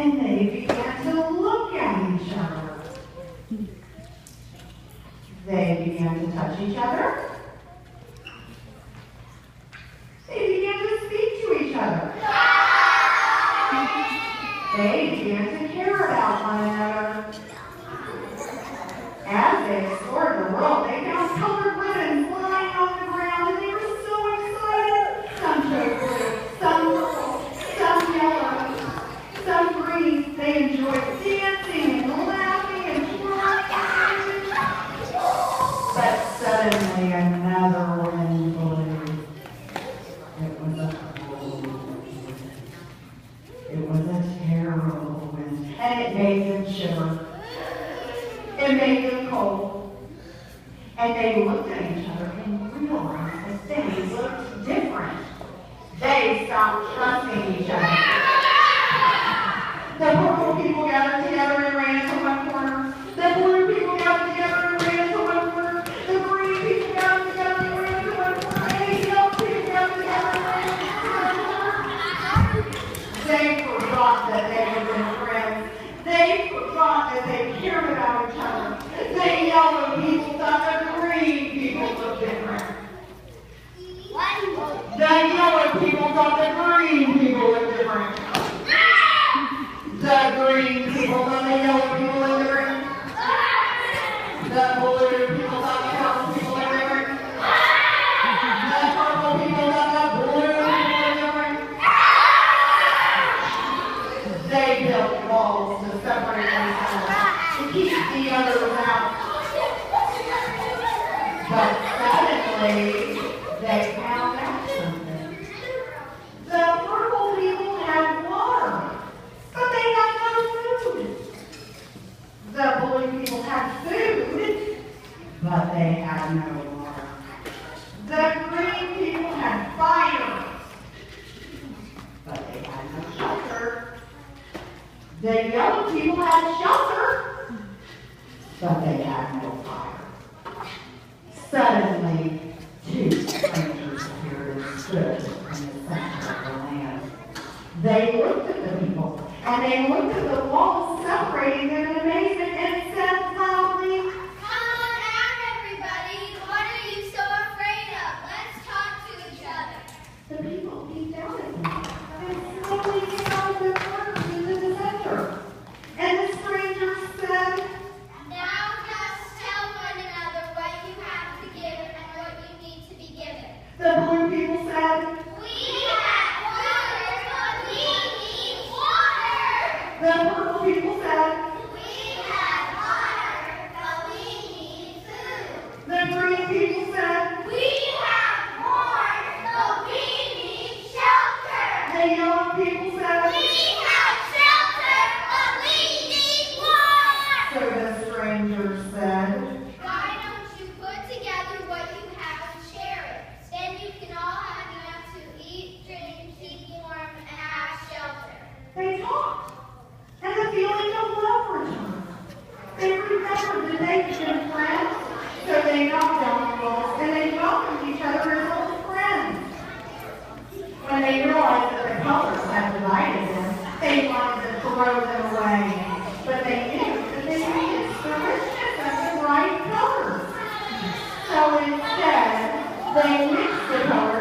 and they began to look at each other. They began to touch each other. They began to speak to each other. They began to care about one another. As they explored the world, they found colored ribbons lying on the ground, and they were so excited. Some chose blue, some purple, some yellow, some green. They enjoyed dancing and laughing and flying. But suddenly another wind blew. It was a cold wind. It was a terrible wind, and it made them shiver. It made them cold. And they looked at each other and realized that things looked different. They stopped trusting each other. The purple people gathered together and ran into one corner. The blue people gathered together and ran into one corner. The green people gathered together and ran into one corner. And the yellow people gathered together and ran into one corner. They forgot that they had been friends. They forgot that they cared about each other. The yellow people thought the green people looked different. The yellow people thought the green people looked different. The green people thought the yellow people looked different. The blue people thought the purple people looked different. The purple people thought the blue people looked different. They built walls to separate themselves, to keep the others out. But suddenly, they found out something. The purple people had water, but they had no food. The blue people had food, but they had no water. The green people had fire, but they had no shelter. The yellow people had shelter, but they had no fire. Suddenly, two strangers appeared and stood in the center of the land. They looked at the people, and they looked at the walls separating them in amazement and said loudly, "Come on out, everybody. What are you so afraid of? Let's talk to each other." the people peeked out at them and slowly came out of the corners into the center. And the strangers said, Now just tell one another what you have to give and what you need to be given. the blue people said, We have water, but we need water. the purple people said, We have water, but we need food. the green people said, We have more, but we need shelter. the yellow people said. We have shelter, but we need more. So the strangers said, Why don't you put together what you have and share it? Then you can all have enough to eat, drink, keep warm, and have shelter. they talked, and the feeling of love returned. They remembered that they had been friends, so they knocked down the walls and they welcomed each other as old friends. When they realized that the colors had divided them, they wanted to throw them away. But they knew that they needed the richness of the bright colors. So instead, they mixed the colors